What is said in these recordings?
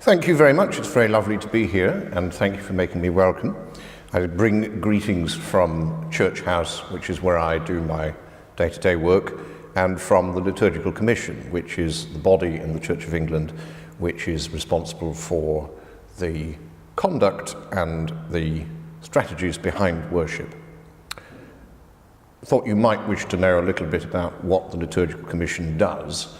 Thank you very much. It's very lovely to be here, and thank you for making me welcome. I bring greetings from Church House, which is where I do my day-to-day work, and from the Liturgical Commission, which is the body in the Church of England which is responsible for the conduct and the strategies behind worship. I thought you might wish to know a little bit about what the Liturgical Commission does.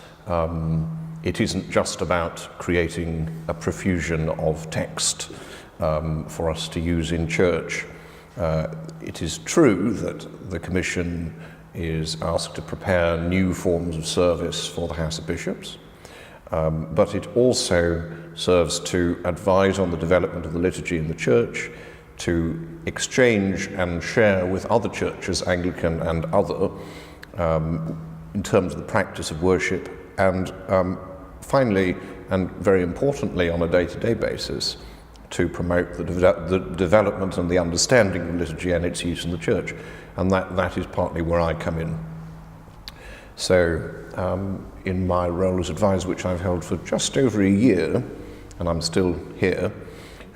It isn't just about creating a profusion of text for us to use in church. It is true that the Commission is asked to prepare new forms of service for the House of Bishops, but it also serves to advise on the development of the liturgy in the church, to exchange and share with other churches, Anglican and other, in terms of the practice of worship, and finally, and very importantly on a day-to-day basis, to promote the development and the understanding of liturgy and its use in the church. And that is partly where I come in. So in my role as advisor, which I've held for just over a year, and I'm still here,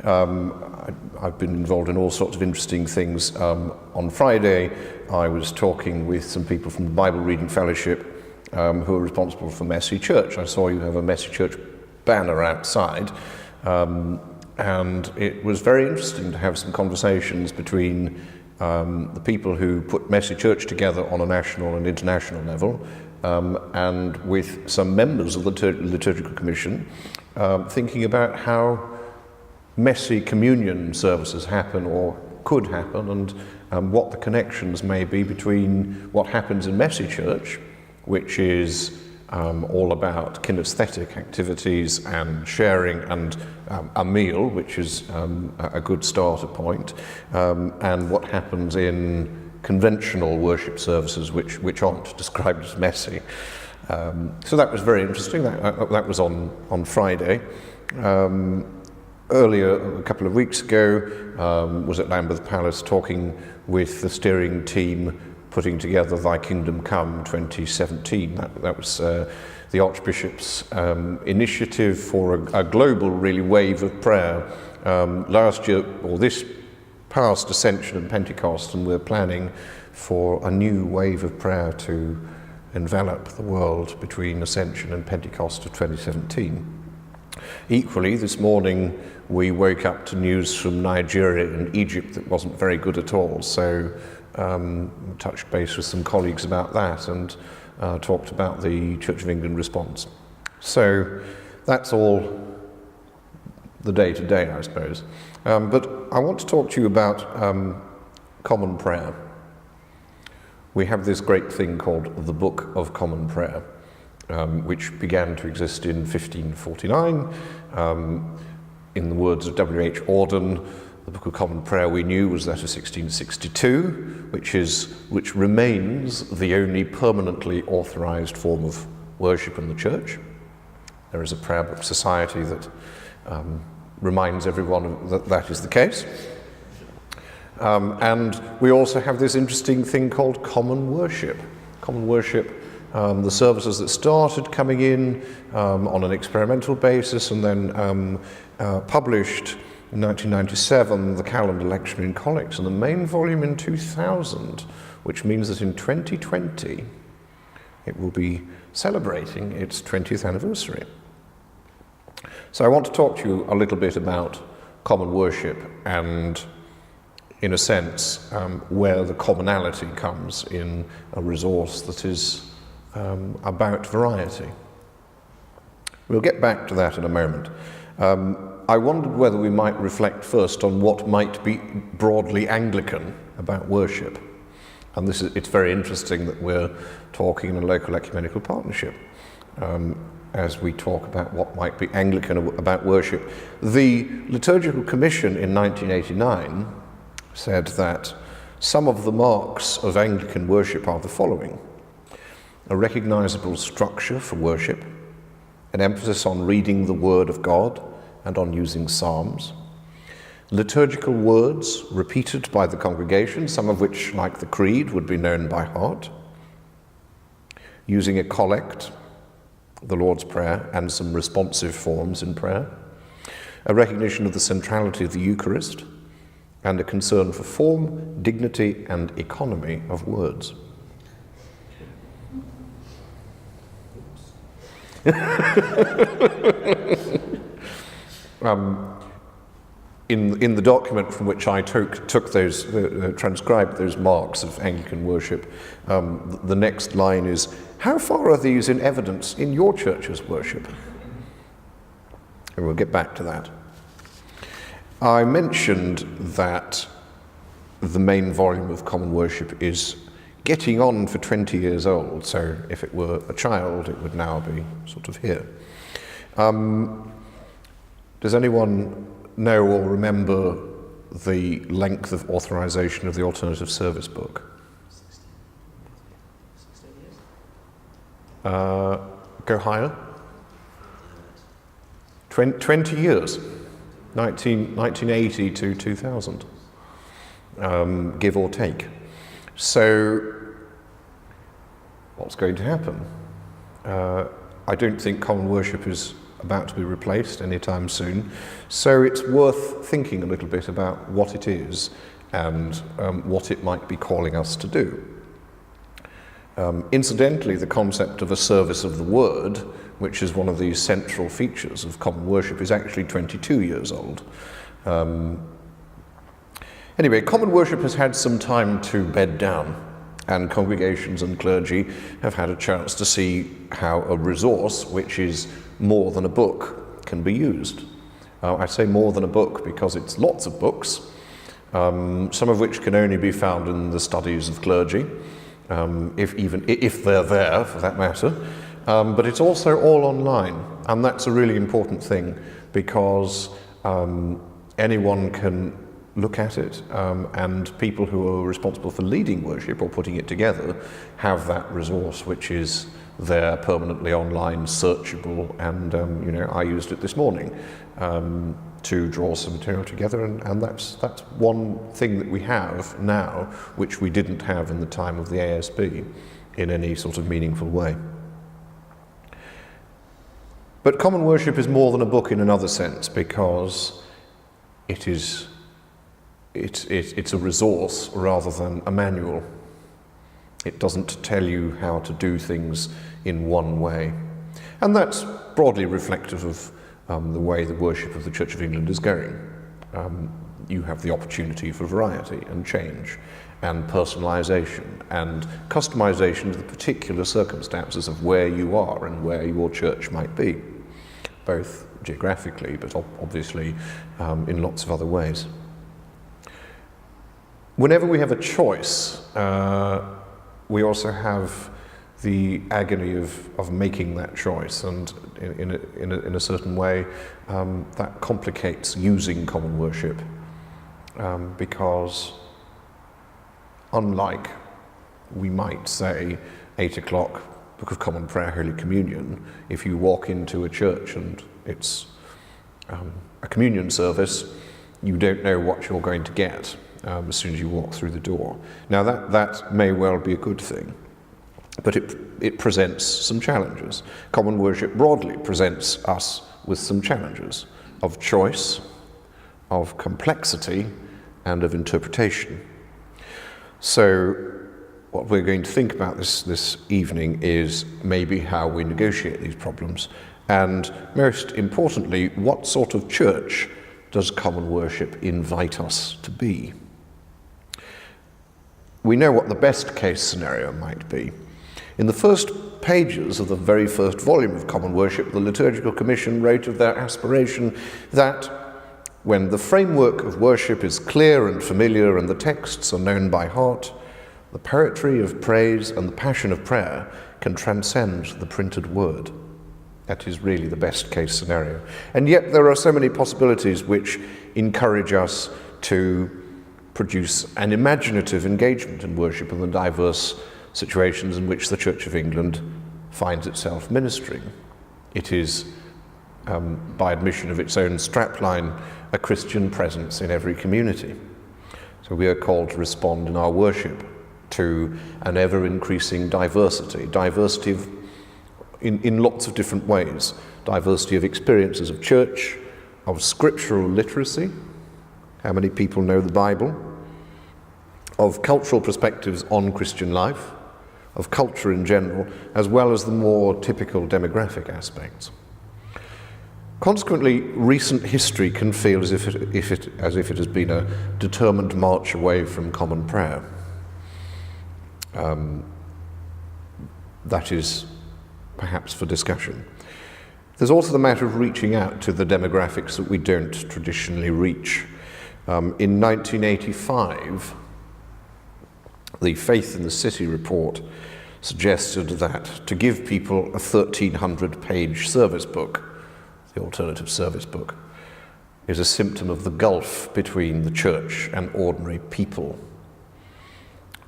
I've been involved in all sorts of interesting things. On Friday, I was talking with some people from the Bible Reading Fellowship who are responsible for Messy Church. I saw you have a Messy Church banner outside, and it was very interesting to have some conversations between the people who put Messy Church together on a national and international level, and with some members of the Liturgical Commission, thinking about how messy communion services happen or could happen, and what the connections may be between what happens in Messy Church, which is all about kinesthetic activities and sharing and a meal, which is a good starter point, and what happens in conventional worship services, which aren't described as messy. So that was very interesting. That was on Friday. Earlier, a couple of weeks ago, was at Lambeth Palace talking with the steering team putting together Thy Kingdom Come 2017. That was the Archbishop's initiative for a global, really, wave of prayer. Last year, or this past Ascension and Pentecost, and we're planning for a new wave of prayer to envelop the world between Ascension and Pentecost of 2017. Equally, this morning we woke up to news from Nigeria and Egypt that wasn't very good at all, so touched base with some colleagues about that and talked about the Church of England response. So that's all the day-to-day, I suppose. But I want to talk to you about common prayer. We have this great thing called the Book of Common Prayer, which began to exist in 1549. In the words of W.H. Auden, the Book of Common Prayer we knew was that of 1662, which remains the only permanently authorized form of worship in the church. There is a prayer book society that reminds everyone that that is the case. And we also have this interesting thing called common worship. Common worship, the services that started coming in on an experimental basis and then published in 1997, the Calendar Lectionary and Collects, and the main volume in 2000, which means that in 2020 it will be celebrating its 20th anniversary. So I want to talk to you a little bit about common worship and, in a sense, where the commonality comes in a resource that is about variety. We'll get back to that in a moment. I wondered whether we might reflect first on what might be broadly Anglican about worship. And it's very interesting that we're talking in a local ecumenical partnership as we talk about what might be Anglican about worship. The Liturgical Commission in 1989 said that some of the marks of Anglican worship are the following: a recognizable structure for worship, an emphasis on reading the Word of God and on using psalms, liturgical words repeated by the congregation, some of which, like the Creed, would be known by heart, using a collect, the Lord's Prayer, and some responsive forms in prayer, a recognition of the centrality of the Eucharist, and a concern for form, dignity, and economy of words. In the document from which I took those, transcribed those marks of Anglican worship, the next line is, how far are these in evidence in your church's worship? And we'll get back to that. I mentioned that the main volume of Common Worship is getting on for 20 years old, so if it were a child, it would now be sort of here. Does anyone know or remember the length of authorization of the Alternative Service Book? 16 years. Go higher. 20 years. 1980 to 2000, give or take. So, what's going to happen? I don't think Common Worship is about to be replaced anytime soon, so it's worth thinking a little bit about what it is and what it might be calling us to do. Incidentally, the concept of a service of the Word, which is one of the central features of Common Worship, is actually 22 years old. Anyway, Common Worship has had some time to bed down, and congregations and clergy have had a chance to see how a resource, which is more than a book, can be used. I say more than a book because it's lots of books, some of which can only be found in the studies of clergy, if they're there, for that matter. But it's also all online, and that's a really important thing because anyone can look at it, and people who are responsible for leading worship or putting it together have that resource which is there permanently online, searchable, and I used it this morning to draw some material together, and that's one thing that we have now which we didn't have in the time of the ASB in any sort of meaningful way. But Common Worship is more than a book in another sense, because it's a resource rather than a manual. It doesn't tell you how to do things in one way. And that's broadly reflective of the way the worship of the Church of England is going. You have the opportunity for variety and change and personalisation and customisation to the particular circumstances of where you are and where your church might be, both geographically but obviously in lots of other ways. Whenever we have a choice, we also have the agony of making that choice, and in a certain way that complicates using Common Worship, because unlike, we might say, 8 o'clock, Book of Common Prayer, Holy Communion, if you walk into a church and it's a communion service, you don't know what you're going to get as soon as you walk through the door. Now that may well be a good thing, but it presents some challenges. Common Worship broadly presents us with some challenges of choice, of complexity, and of interpretation. So what we're going to think about this evening is maybe how we negotiate these problems, and most importantly, what sort of church does Common Worship invite us to be? We know what the best case scenario might be. In the first pages of the very first volume of Common Worship, the Liturgical Commission wrote of their aspiration that when the framework of worship is clear and familiar and the texts are known by heart, the poetry of praise and the passion of prayer can transcend the printed word. That is really the best case scenario. And yet there are so many possibilities which encourage us to produce an imaginative engagement in worship in the diverse situations in which the Church of England finds itself ministering. It is, by admission of its own strapline, a Christian presence in every community. So we are called to respond in our worship to an ever-increasing diversity in lots of different ways. Diversity of experiences of church, of scriptural literacy, how many people know the Bible, of cultural perspectives on Christian life, of culture in general, as well as the more typical demographic aspects. Consequently, recent history can feel as if it has been a determined march away from common prayer. That is perhaps for discussion. There's also the matter of reaching out to the demographics that we don't traditionally reach. In 1985, the Faith in the City report suggested that to give people a 1,300-page service book, the alternative service book, is a symptom of the gulf between the church and ordinary people.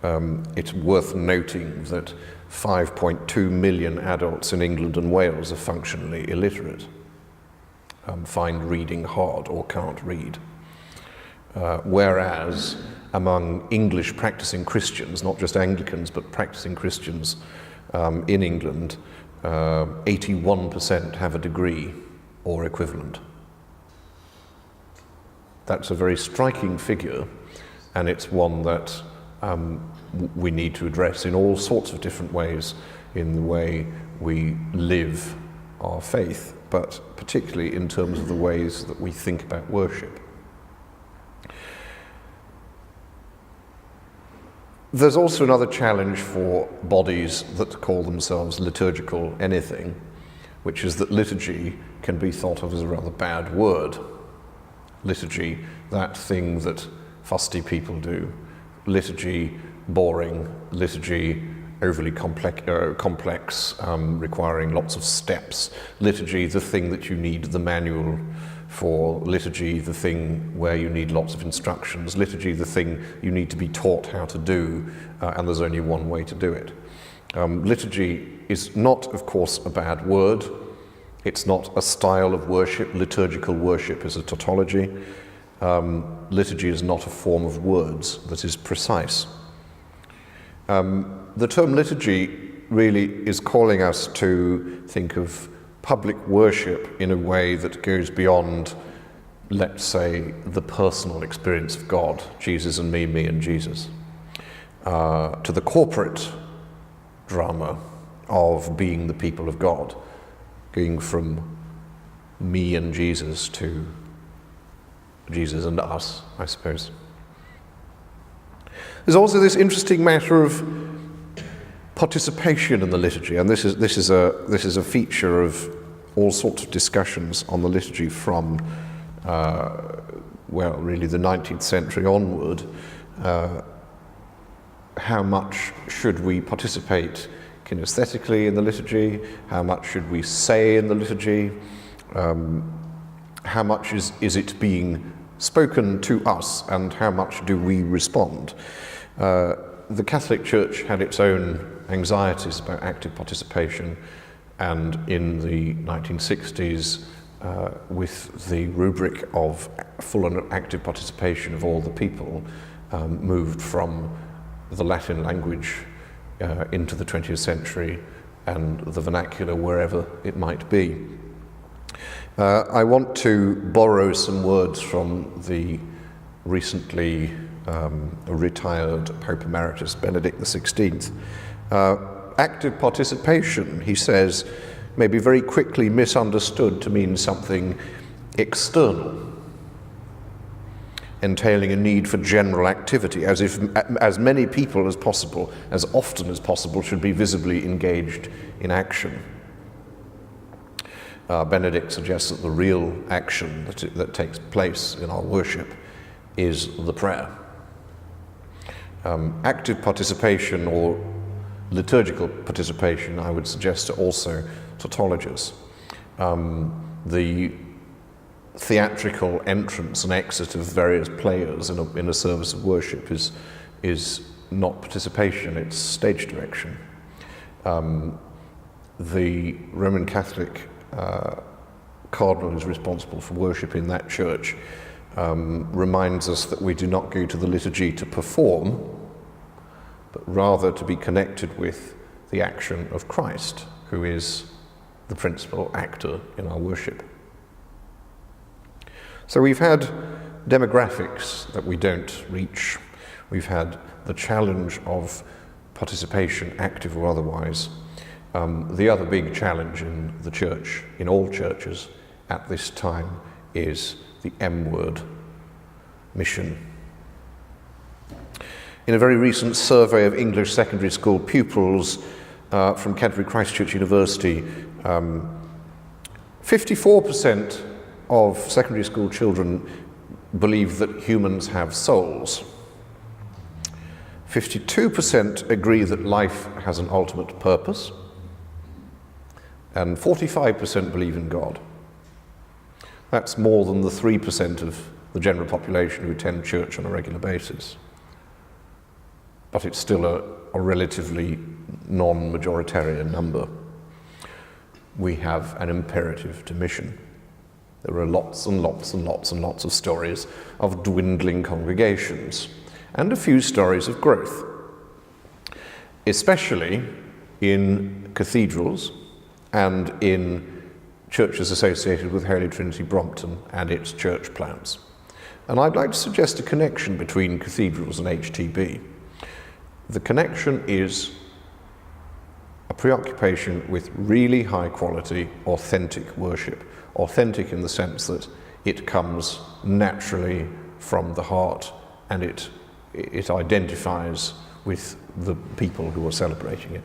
It's worth noting that 5.2 million adults in England and Wales are functionally illiterate, find reading hard or can't read. Whereas among English practicing Christians, not just Anglicans, but practicing Christians in England, 81% have a degree or equivalent. That's a very striking figure, and it's one that we need to address in all sorts of different ways in the way we live our faith, but particularly in terms of the ways that we think about worship. There's also another challenge for bodies that call themselves liturgical anything, which is that liturgy can be thought of as a rather bad word. Liturgy, that thing that fusty people do. Liturgy, boring. Liturgy, overly complex, requiring lots of steps. Liturgy, the thing that you need the manual for. Liturgy, the thing where you need lots of instructions. Liturgy, the thing you need to be taught how to do, and there's only one way to do it. Liturgy is not, of course, a bad word. It's not a style of worship. Liturgical worship is a tautology. Liturgy is not a form of words that is precise. The term liturgy really is calling us to think of public worship in a way that goes beyond, let's say, the personal experience of God, Jesus and me and Jesus, to the corporate drama of being the people of God, going from me and Jesus to Jesus and us, I suppose. There's also this interesting matter of participation in the liturgy, and this is a feature of all sorts of discussions on the liturgy from really the 19th century onward. How much should we participate kinesthetically in the liturgy? How much should we say in the liturgy? How much is it being spoken to us, and how much do we respond? The Catholic Church had its own anxieties about active participation, and in the 1960s, with the rubric of full and active participation of all the people, moved from the Latin language into the 20th century and the vernacular wherever it might be. I want to borrow some words from the recently retired Pope Emeritus Benedict XVI. Active participation, he says, may be very quickly misunderstood to mean something external, entailing a need for general activity, as if as many people as possible, as often as possible, should be visibly engaged in action. Benedict suggests that the real action that takes place in our worship is the prayer. Active participation or liturgical participation, I would suggest, are also tautologies. The theatrical entrance and exit of various players in a service of worship is not participation, it's stage direction. The Roman Catholic cardinal who's responsible for worship in that church reminds us that we do not go to the liturgy to perform, but rather to be connected with the action of Christ, who is the principal actor in our worship. So we've had demographics that we don't reach. We've had the challenge of participation, active or otherwise. The other big challenge in the church, in all churches at this time, is the M word, mission. In a very recent survey of English secondary school pupils from Canterbury Christ Church University, 54% of secondary school children believe that humans have souls. 52% agree that life has an ultimate purpose, and 45% believe in God. That's more than the 3% of the general population who attend church on a regular basis. But it's still a relatively non-majoritarian number. We have an imperative to mission. There are lots and lots and lots and lots of stories of dwindling congregations, and a few stories of growth, especially in cathedrals and in churches associated with Holy Trinity Brompton and its church plants. And I'd like to suggest a connection between cathedrals and HTB. The connection is a preoccupation with really high quality, authentic worship. Authentic in the sense that it comes naturally from the heart and it identifies with the people who are celebrating it.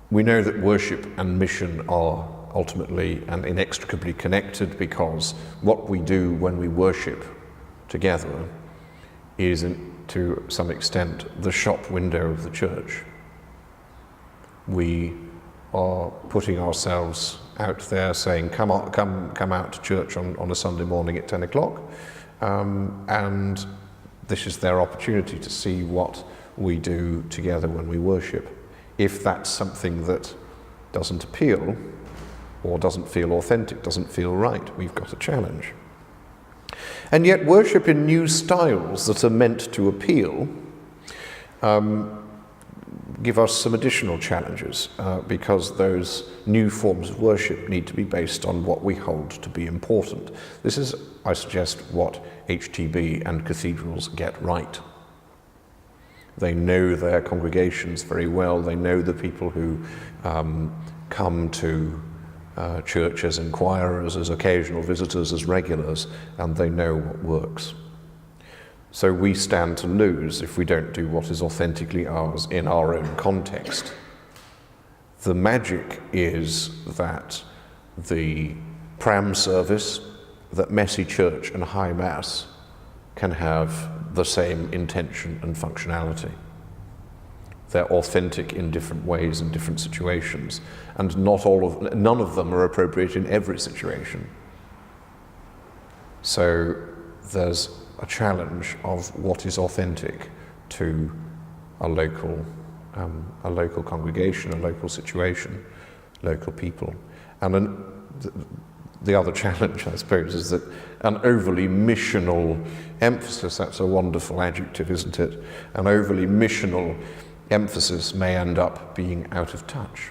We know that worship and mission are ultimately and inextricably connected, because what we do when we worship together is, to some extent, the shop window of the church. We are putting ourselves out there saying, come out to church on a Sunday morning at 10 o'clock, and this is their opportunity to see what we do together when we worship. If that's something that doesn't appeal, or doesn't feel authentic, doesn't feel right, we've got a challenge. And yet worship in new styles that are meant to appeal give us some additional challenges, because those new forms of worship need to be based on what we hold to be important. This is, I suggest, what HTB and cathedrals get right. They know their congregations very well. They know the people who come to church as inquirers, as occasional visitors, as regulars, and they know what works. So we stand to lose if we don't do what is authentically ours in our own context. The magic is that the pram service, that messy church and high mass can have the same intention and functionality. They're authentic in different ways in different situations, and none of them are appropriate in every situation. So there's a challenge of what is authentic to a local congregation, a local situation, local people. And the other challenge, I suppose, is that an overly missional emphasis, that's a wonderful adjective, isn't it? An overly missional emphasis may end up being out of touch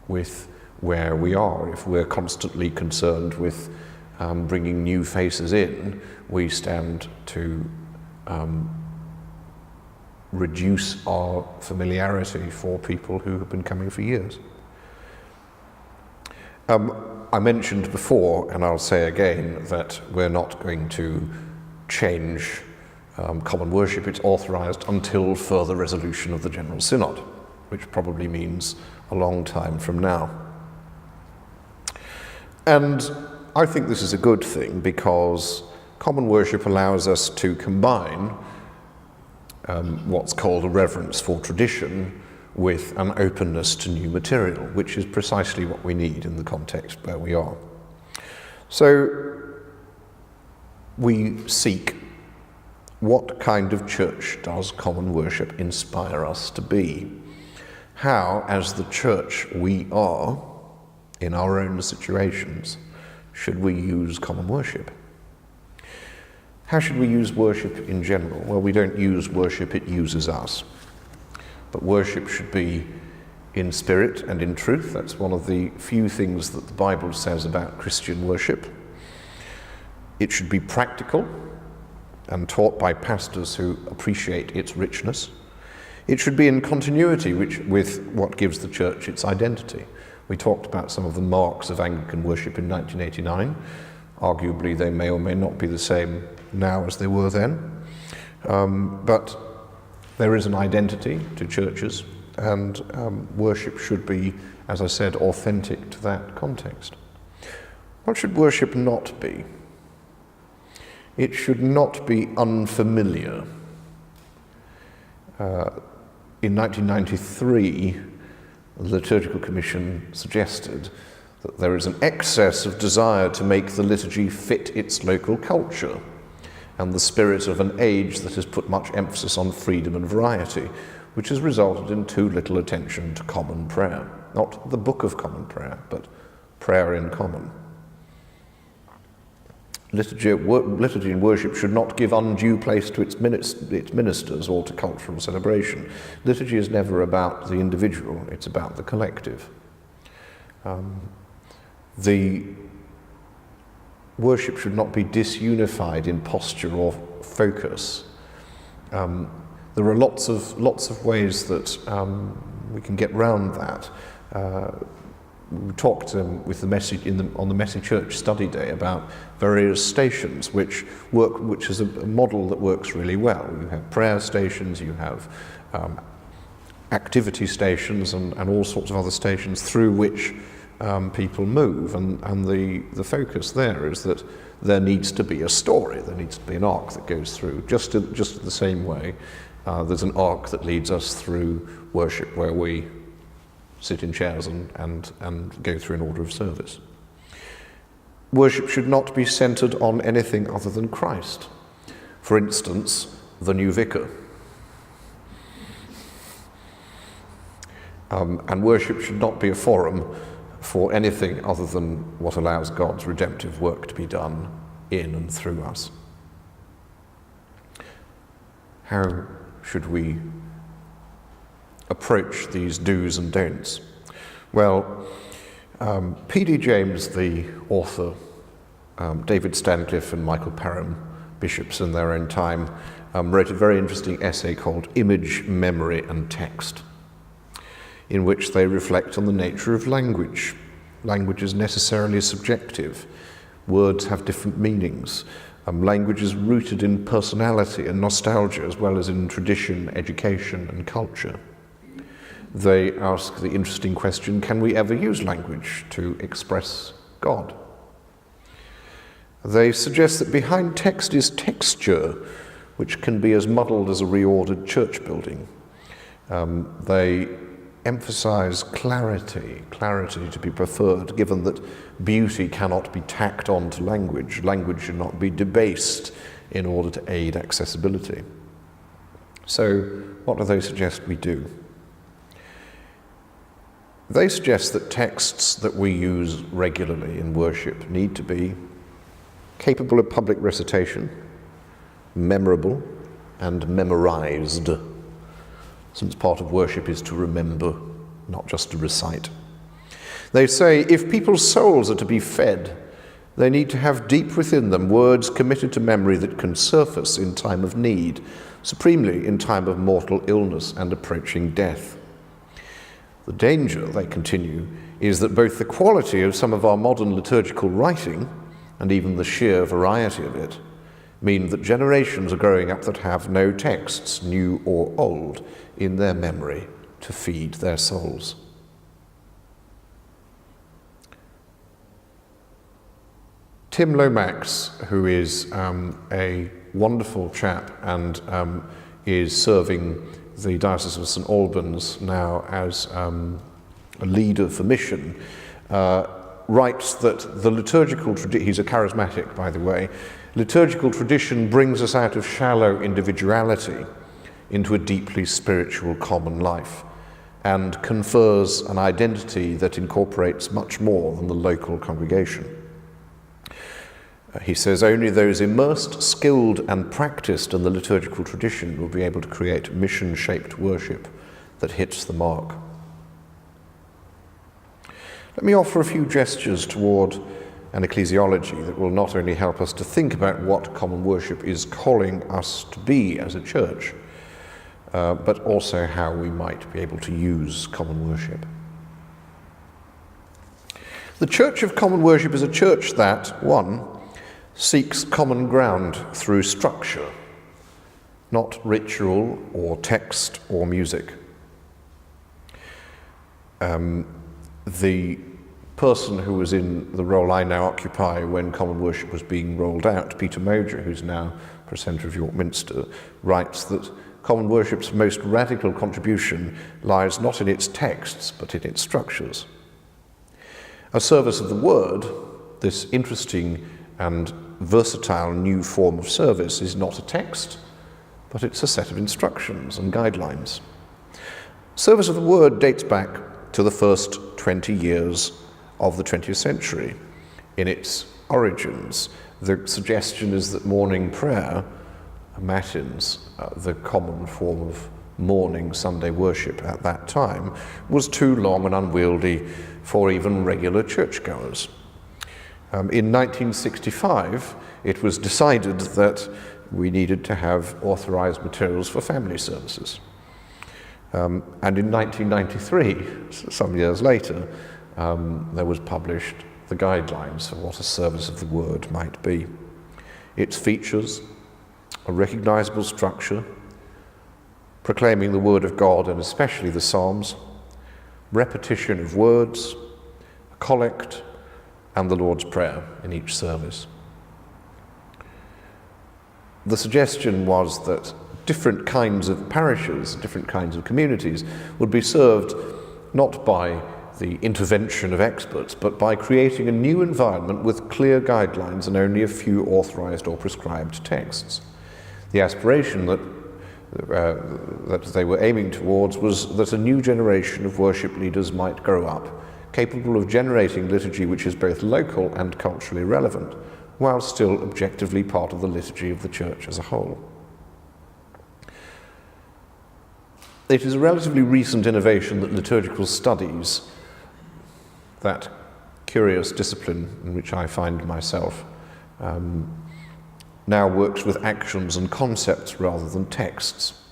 with where we are. If we're constantly concerned with bringing new faces in, we stand to reduce our familiarity for people who have been coming for years. I mentioned before, and I'll say again, that we're not going to change common worship. It's authorised until further resolution of the General Synod, which probably means a long time from now. And I think this is a good thing, because common worship allows us to combine what's called a reverence for tradition with an openness to new material, which is precisely what we need in the context where we are. So we seek, what kind of church does common worship inspire us to be? How, as the church we are, in our own situations, should we use common worship? How should we use worship in general? Well, we don't use worship, it uses us. But worship should be in spirit and in truth. That's one of the few things that the Bible says about Christian worship. It should be practical and taught by pastors who appreciate its richness. It should be in continuity with what gives the church its identity. We talked about some of the marks of Anglican worship in 1989. Arguably, they may or may not be the same now as they were then. But there is an identity to churches, and worship should be, as I said, authentic to that context. What should worship not be? It should not be unfamiliar. In 1993, the Liturgical Commission suggested that there is an excess of desire to make the liturgy fit its local culture and the spirit of an age that has put much emphasis on freedom and variety, which has resulted in too little attention to common prayer. Not the Book of Common Prayer, but prayer in common. Liturgy and worship should not give undue place to its ministers or to cultural celebration. Liturgy is never about the individual, it's about the collective. The worship should not be disunified in posture or focus. There are lots of ways that we can get round that. We talked with the message on the Messy Church Study Day about various stations which is a model that works really well. You have prayer stations, you have activity stations, and all sorts of other stations through which people move, and the focus there is that there needs to be a story, there needs to be an arc that goes through, just the same way there's an arc that leads us through worship where we sit in chairs and go through an order of service. Worship should not be centred on anything other than Christ. For instance, the new vicar. And worship should not be a forum for anything other than what allows God's redemptive work to be done in and through us. How should we approach these do's and don'ts? Well, P.D. James, the author, David Stancliffe and Michael Parham, bishops in their own time, wrote a very interesting essay called Image, Memory and Text, in which they reflect on the nature of language. Language is necessarily subjective. Words have different meanings. Language is rooted in personality and nostalgia, as well as in tradition, education and culture. They ask the interesting question, can we ever use language to express God? They suggest that behind text is texture, which can be as muddled as a reordered church building. They emphasize clarity to be preferred, given that beauty cannot be tacked on to language. Language should not be debased in order to aid accessibility. So, what do they suggest we do? They suggest that texts that we use regularly in worship need to be capable of public recitation, memorable, and memorized, since part of worship is to remember, not just to recite. They say if people's souls are to be fed, they need to have deep within them words committed to memory that can surface in time of need, supremely in time of mortal illness and approaching death. The danger, they continue, is that both the quality of some of our modern liturgical writing and even the sheer variety of it mean that generations are growing up that have no texts, new or old, in their memory to feed their souls. Tim Lomax, who is a wonderful chap and is serving the Diocese of St Albans now as a leader for mission, writes that the liturgical tradition, he's a charismatic by the way, liturgical tradition brings us out of shallow individuality into a deeply spiritual common life and confers an identity that incorporates much more than the local congregation. He says only those immersed, skilled and practiced in the liturgical tradition will be able to create mission-shaped worship that hits the mark. Let me offer a few gestures toward an ecclesiology that will not only help us to think about what common worship is calling us to be as a church, but also how we might be able to use common worship. The Church of Common Worship is a church that, one, seeks common ground through structure, not ritual or text or music. The person who was in the role I now occupy when common worship was being rolled out, Peter Moger, who's now Precentor of York Minster, writes that common worship's most radical contribution lies not in its texts, but in its structures. A service of the word, this interesting and versatile new form of service, is not a text, but it's a set of instructions and guidelines. Service of the word dates back to the first 20 years of the 20th century. In its origins, the suggestion is that morning prayer, matins, the common form of morning Sunday worship at that time, was too long and unwieldy for even regular churchgoers. In 1965, it was decided that we needed to have authorized materials for family services. And in 1993, some years later, there was published the guidelines for what a service of the word might be. Its features: a recognizable structure, proclaiming the word of God and especially the Psalms, repetition of words, a collect, and the Lord's Prayer in each service. The suggestion was that different kinds of parishes, different kinds of communities would be served not by the intervention of experts, but by creating a new environment with clear guidelines and only a few authorized or prescribed texts. The aspiration that they were aiming towards was that a new generation of worship leaders might grow up, capable of generating liturgy which is both local and culturally relevant, while still objectively part of the liturgy of the church as a whole. It is a relatively recent innovation that liturgical studies, that curious discipline in which I find myself, now works with actions and concepts rather than texts.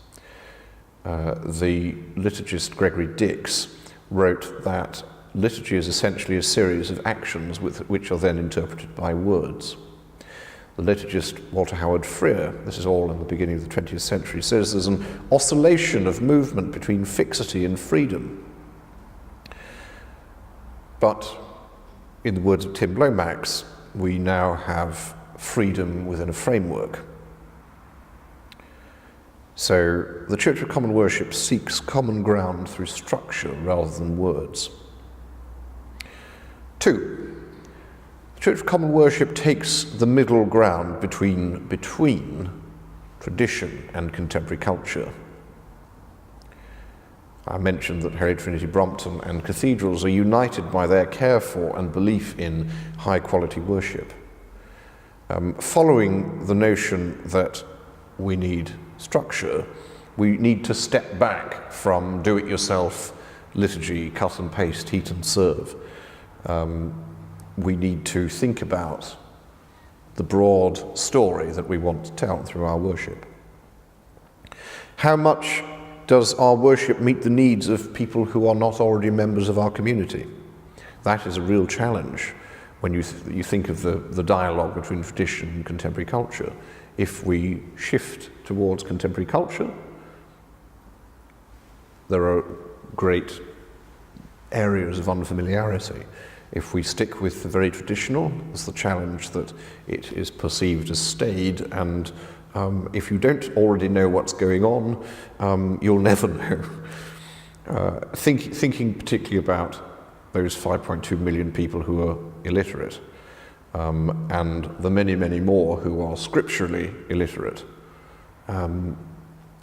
The liturgist Gregory Dix wrote that liturgy is essentially a series of actions which are then interpreted by words. The liturgist Walter Howard Freer, this is all in the beginning of the 20th century, says there's an oscillation of movement between fixity and freedom. But in the words of Tim Lomax, we now have freedom within a framework. So the Church of Common Worship seeks common ground through structure rather than words. 2, the Church of Common Worship takes the middle ground between tradition and contemporary culture. I mentioned that Holy Trinity Brompton and cathedrals are united by their care for and belief in high-quality worship. Following the notion that we need structure, we need to step back from do-it-yourself liturgy, cut and paste, heat and serve. We need to think about the broad story that we want to tell through our worship. How much does our worship meet the needs of people who are not already members of our community? That is a real challenge when you think of the dialogue between tradition and contemporary culture. If we shift towards contemporary culture, there are great areas of unfamiliarity. If we stick with the very traditional, there's the challenge that it is perceived as staid, and if you don't already know what's going on, you'll never know. Thinking particularly about those 5.2 million people who are illiterate, and the many, many more who are scripturally illiterate,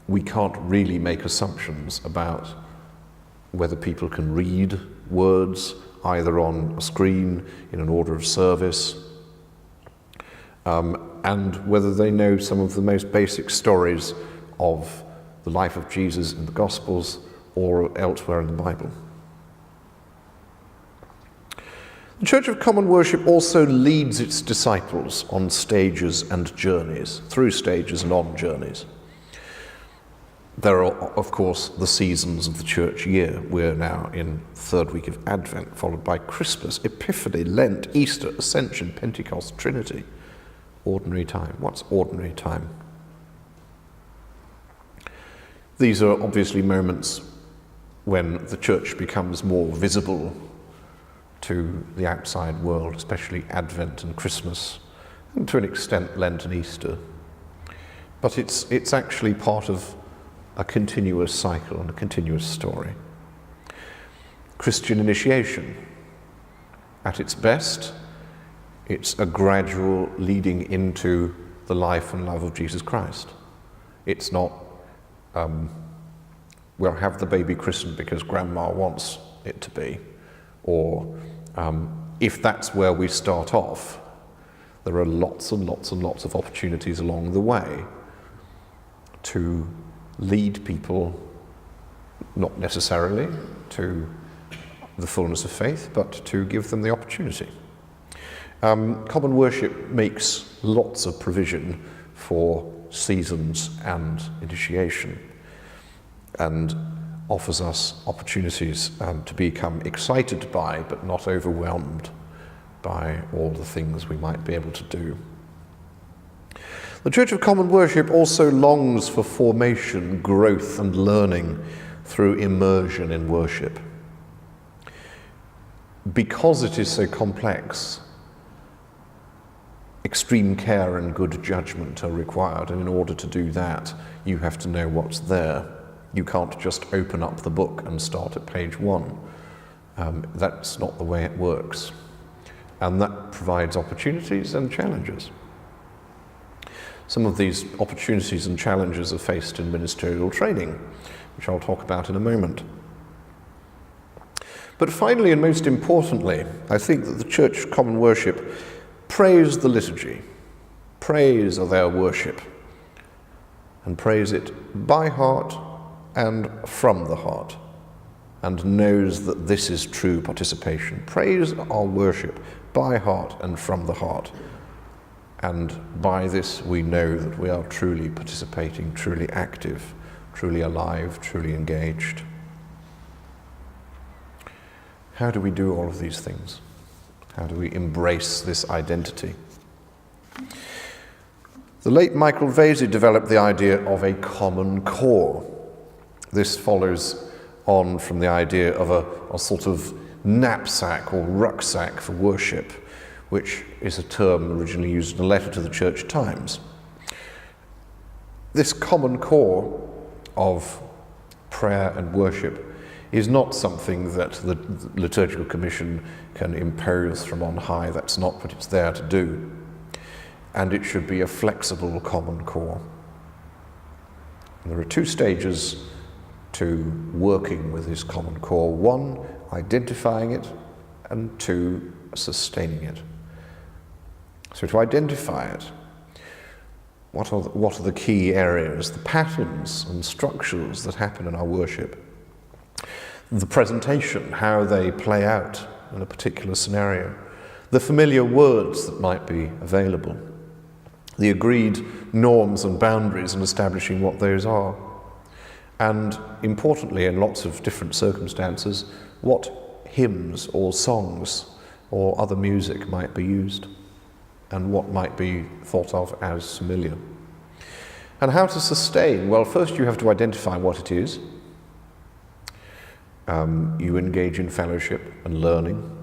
we can't really make assumptions about whether people can read words either on a screen, in an order of service, and whether they know some of the most basic stories of the life of Jesus in the Gospels or elsewhere in the Bible. The Church of Common Worship also leads its disciples on stages and journeys, through stages and on journeys. There are, of course, the seasons of the church year. We're now in the third week of Advent, followed by Christmas, Epiphany, Lent, Easter, Ascension, Pentecost, Trinity. Ordinary time. What's ordinary time? These are obviously moments when the church becomes more visible to the outside world, especially Advent and Christmas, and to an extent Lent and Easter. But it's actually part of a continuous cycle and a continuous story. Christian initiation, at its best, it's a gradual leading into the life and love of Jesus Christ. It's not, we'll have the baby christened because grandma wants it to be, or if that's where we start off, there are lots and lots and lots of opportunities along the way to lead people, not necessarily to the fullness of faith, but to give them the opportunity. Common worship makes lots of provision for seasons and initiation, and offers us opportunities to become excited by, but not overwhelmed by all the things we might be able to do. The Church of Common Worship also longs for formation, growth and learning through immersion in worship. Because it is so complex, extreme care and good judgment are required, and in order to do that, you have to know what's there. You can't just open up the book and start at page 1. That's not the way it works. And that provides opportunities and challenges. Some of these opportunities and challenges are faced in ministerial training, which I'll talk about in a moment. But finally, and most importantly, I think that the Church Common Worship praise the liturgy, praise their worship, and praise it by heart and from the heart, and knows that this is true participation. Praise our worship by heart and from the heart. And by this we know that we are truly participating, truly active, truly alive, truly engaged. How do we do all of these things? How do we embrace this identity? The late Michael Vasey developed the idea of a common core. This follows on from the idea of a sort of knapsack or rucksack for worship, which is a term originally used in a letter to the Church Times. This common core of prayer and worship is not something that the Liturgical Commission can impose from on high. That's not what it's there to do. And it should be a flexible common core. And there are 2 stages to working with this common core. 1, identifying it, and 2, sustaining it. So to identify it, what are the key areas, the patterns and structures that happen in our worship? The presentation, how they play out in a particular scenario. The familiar words that might be available. The agreed norms and boundaries and establishing what those are. And importantly, in lots of different circumstances, what hymns or songs or other music might be used, and what might be thought of as familiar. And how to sustain? Well, first you have to identify what it is. You engage in fellowship and learning.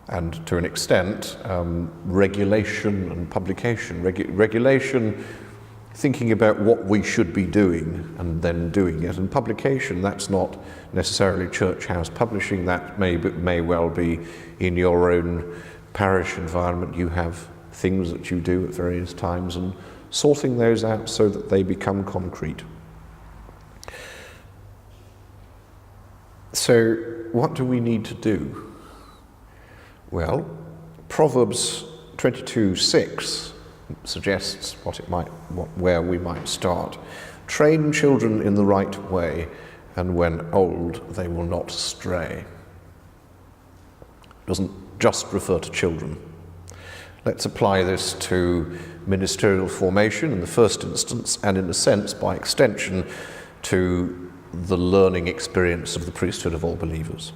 And to an extent, regulation and publication. Regulation, thinking about what we should be doing and then doing it. And publication, that's not necessarily church house publishing. That may well be in your own parish environment. You have things that you do at various times, and sorting those out so that they become concrete. So what do we need to do? Well, Proverbs 22:6 suggests where we might start. Train children in the right way, and when old they will not stray. doesn't just refer to children. Let's apply this to ministerial formation in the first instance, and in a sense, by extension, to the learning experience of the priesthood of all believers.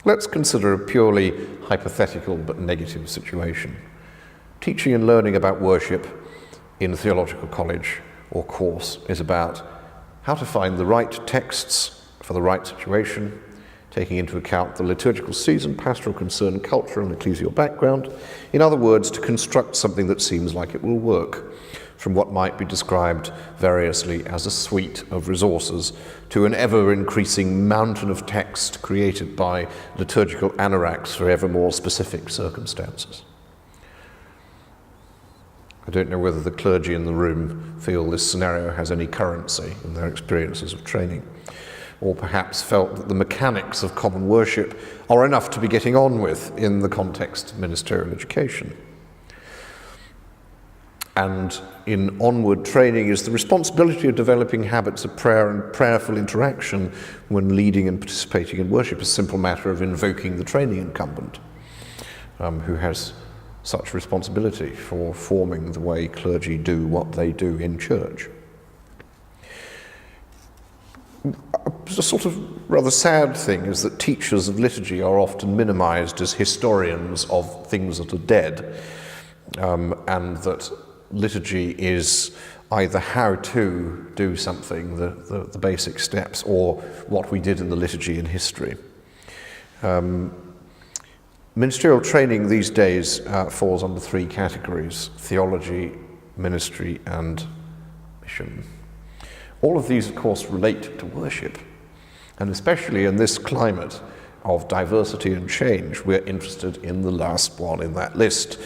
Let's consider a purely hypothetical but negative situation. Teaching and learning about worship in a theological college or course is about how to find the right texts for the right situation, taking into account the liturgical season, pastoral concern, cultural and ecclesial background. In other words, to construct something that seems like it will work, from what might be described variously as a suite of resources to an ever-increasing mountain of text created by liturgical anoraks for ever more specific circumstances. I don't know whether the clergy in the room feel this scenario has any currency in their experiences of training, or perhaps felt that the mechanics of common worship are enough to be getting on with in the context of ministerial education. And in onward training is the responsibility of developing habits of prayer and prayerful interaction when leading and participating in worship, a simple matter of invoking the training incumbent, who has such responsibility for forming the way clergy do what they do in church. A sort of rather sad thing is that teachers of liturgy are often minimized as historians of things that are dead, and that liturgy is either how to do something, the basic steps, or what we did in the liturgy in history. Ministerial training these days falls under three categories: theology, ministry, and mission. All of these, of course, relate to worship, and especially in this climate of diversity and change, we're interested in the last one in that list,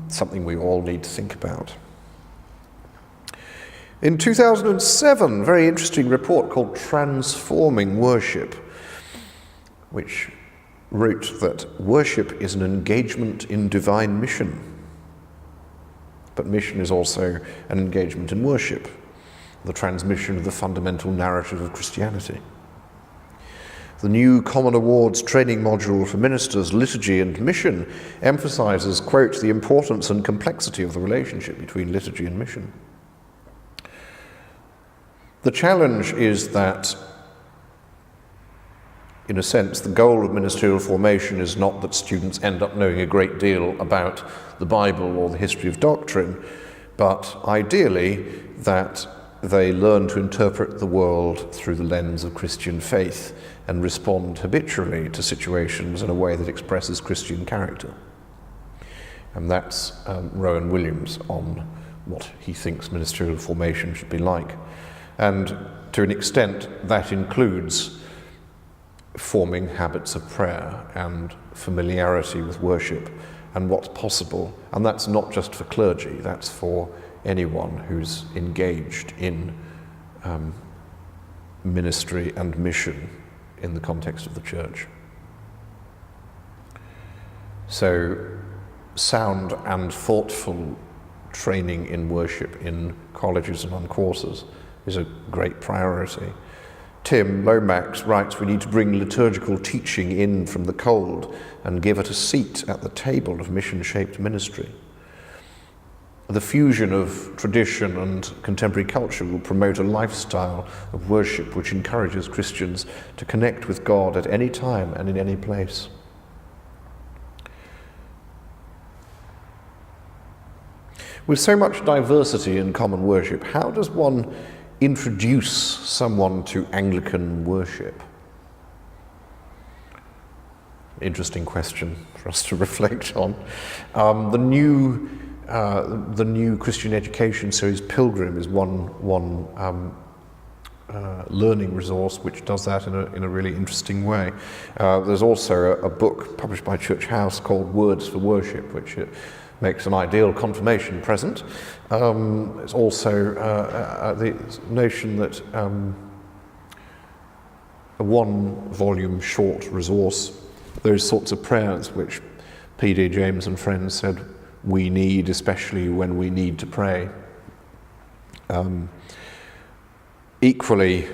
something we all need to think about. In 2007, a very interesting report called Transforming Worship, which wrote that worship is an engagement in divine mission, but mission is also an engagement in worship, the transmission of the fundamental narrative of Christianity. The new Common Awards training module for ministers, liturgy and mission emphasizes, quote, the importance and complexity of the relationship between liturgy and mission. The challenge is that, in a sense, the goal of ministerial formation is not that students end up knowing a great deal about the Bible or the history of doctrine, but ideally that they learn to interpret the world through the lens of Christian faith and respond habitually to situations in a way that expresses Christian character. And that's Rowan Williams on what he thinks ministerial formation should be like. And to an extent, that includes forming habits of prayer and familiarity with worship and what's possible. And that's not just for clergy, that's for anyone who's engaged in ministry and mission in the context of the church. So, sound and thoughtful training in worship in colleges and on courses is a great priority. Tim Lomax writes, we need to bring liturgical teaching in from the cold and give it a seat at the table of mission-shaped ministry. The fusion of tradition and contemporary culture will promote a lifestyle of worship which encourages Christians to connect with God at any time and in any place. With so much diversity in common worship, how does one introduce someone to Anglican worship? Interesting question for us to reflect on. The new Christian education series, Pilgrim, is one learning resource which does that in a really interesting way. There's also a book published by Church House called Words for Worship, which makes an ideal confirmation present. It's also the notion that a one-volume short resource, those sorts of prayers which P.D. James and friends said we need, especially when we need to pray. Equally,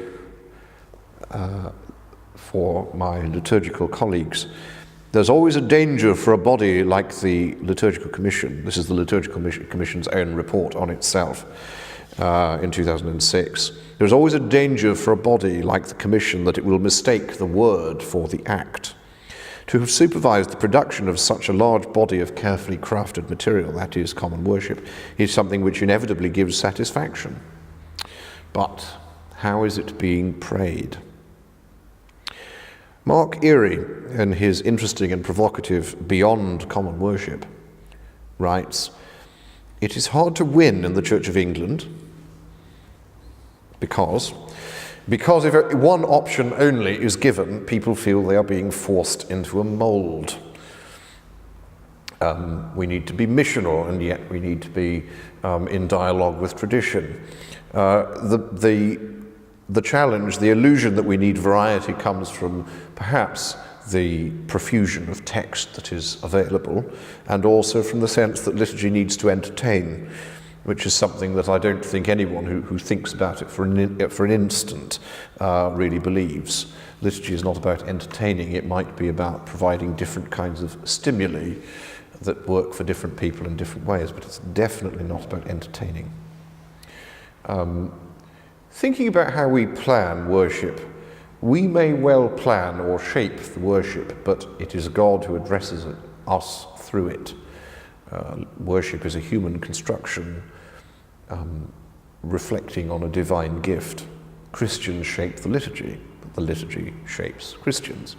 for my liturgical colleagues, There's always a danger for a body like the Liturgical Commission. This is the Liturgical Commission's own report on itself in 2006. There's always a danger for a body like the Commission that it will mistake the word for the act. To have supervised the production of such a large body of carefully crafted material, that is, common worship, is something which inevitably gives satisfaction. But how is it being prayed? Mark Erie, in his interesting and provocative Beyond Common Worship, writes, "It is hard to win in the Church of England because if one option only is given, people feel they are being forced into a mould. We need to be missional, and yet we need to be in dialogue with tradition. The challenge, the illusion that we need variety comes from perhaps the profusion of text that is available, and also from the sense that liturgy needs to entertain, which is something that I don't think anyone who thinks about it for an instant really believes. Liturgy is not about entertaining, it might be about providing different kinds of stimuli that work for different people in different ways, but it's definitely not about entertaining. Thinking about how we plan worship, we may well plan or shape the worship, but it is God who addresses us through it. Worship is a human construction reflecting on a divine gift. Christians shape the liturgy, but the liturgy shapes Christians.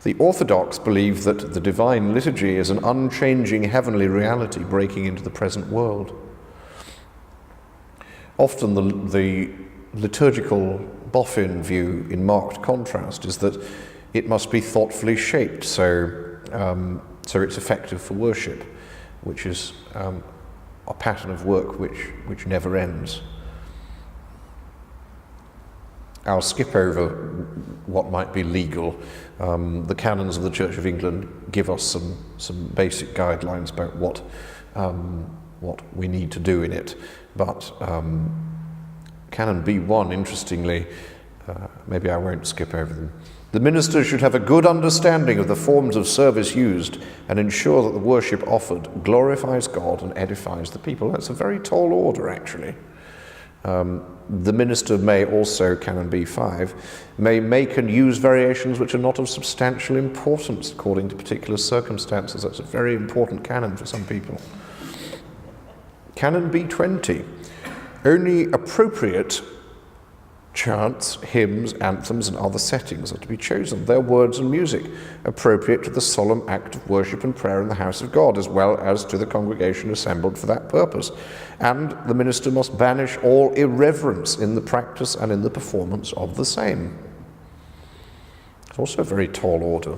The Orthodox believe that the divine liturgy is an unchanging heavenly reality breaking into the present world. Often the liturgical boffin view, in marked contrast, is that it must be thoughtfully shaped so it's effective for worship, which is a pattern of work which never ends. I'll skip over what might be legal. The canons of the Church of England give us some basic guidelines about what we need to do in it. But Canon B1, interestingly, maybe I won't skip over them. The minister should have a good understanding of the forms of service used and ensure that the worship offered glorifies God and edifies the people. That's a very tall order, actually. The minister may also, Canon B5, may make and use variations which are not of substantial importance according to particular circumstances. That's a very important canon for some people. Canon B20, only appropriate chants, hymns, anthems, and other settings are to be chosen. Their words and music appropriate to the solemn act of worship and prayer in the house of God, as well as to the congregation assembled for that purpose. And the minister must banish all irreverence in the practice and in the performance of the same. It's also a very tall order.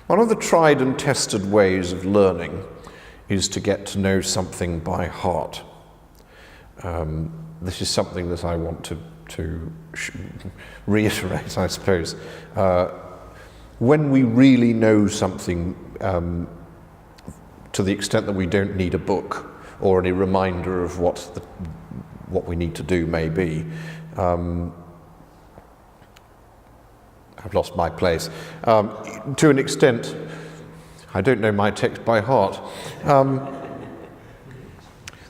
One of the tried and tested ways of learning is to get to know something by heart. This is something that I want to reiterate, I suppose. When we really know something to the extent that we don't need a book or any reminder of what we need to do may be, I've lost my place. To an extent, I don't know my text by heart.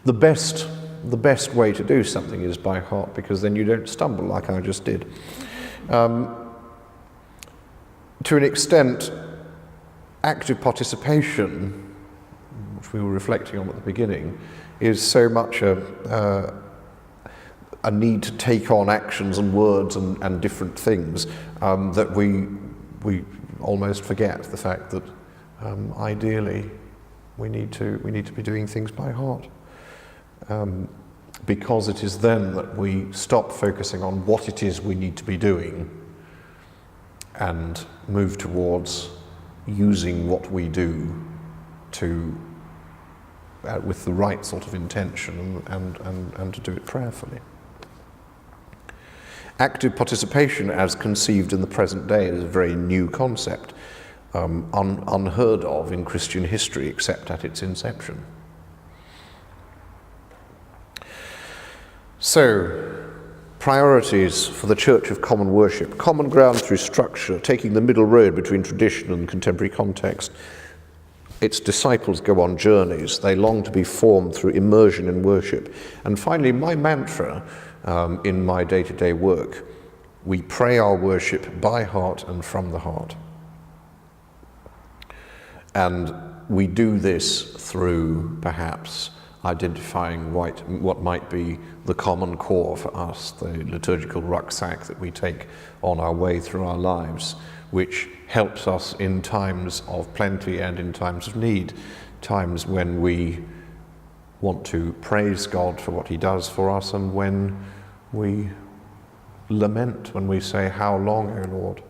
The best way to do something is by heart, because then you don't stumble like I just did. To an extent, active participation, which we were reflecting on at the beginning, is so much a need to take on actions and words and different things that we almost forget the fact that ideally we need to be doing things by heart, because it is then that we stop focusing on what it is we need to be doing and move towards using what we do to with the right sort of intention and to do it prayerfully. Active participation as conceived in the present day is a very new concept, unheard of in Christian history except at its inception. So, priorities for the Church of Common Worship: common ground through structure, taking the middle road between tradition and contemporary context. Its disciples go on journeys. They long to be formed through immersion in worship. And finally, my mantra in my day-to-day work: we pray our worship by heart and from the heart. And we do this through perhaps identifying what might be the common core for us, the liturgical rucksack that we take on our way through our lives, which helps us in times of plenty and in times of need, times when we want to praise God for what he does for us, and when we lament, when we say, "How long, O Lord?"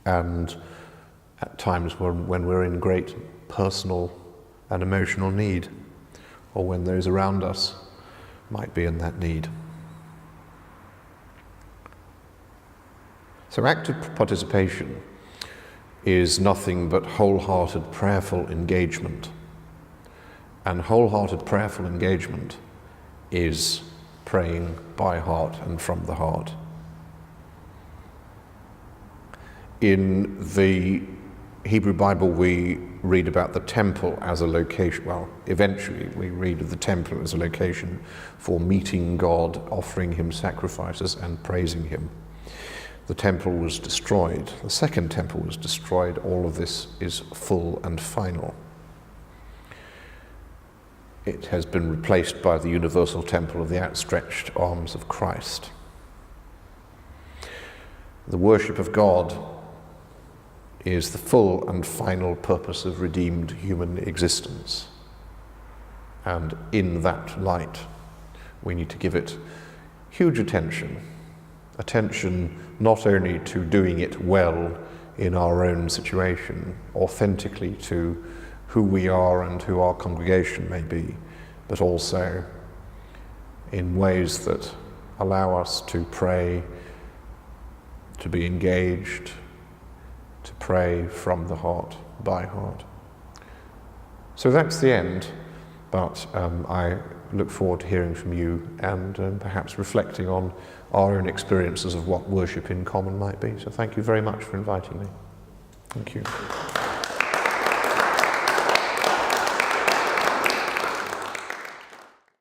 And at times when we're in great personal and emotional need, or when those around us might be in that need. So active participation is nothing but wholehearted prayerful engagement. And wholehearted prayerful engagement is praying by heart and from the heart. In the Hebrew Bible, we read about the temple as a location. Well, eventually we read of the temple as a location for meeting God, offering him sacrifices and praising him. The temple was destroyed. The second temple was destroyed. All of this is full and final. It has been replaced by the universal temple of the outstretched arms of Christ. The worship of God is the full and final purpose of redeemed human existence. And in that light, we need to give it huge attention not only to doing it well in our own situation, authentically to who we are and who our congregation may be, but also in ways that allow us to pray, to be engaged, to pray from the heart, by heart. So that's the end, but I look forward to hearing from you and perhaps reflecting on our own experiences of what worship in common might be. So thank you very much for inviting me. Thank you.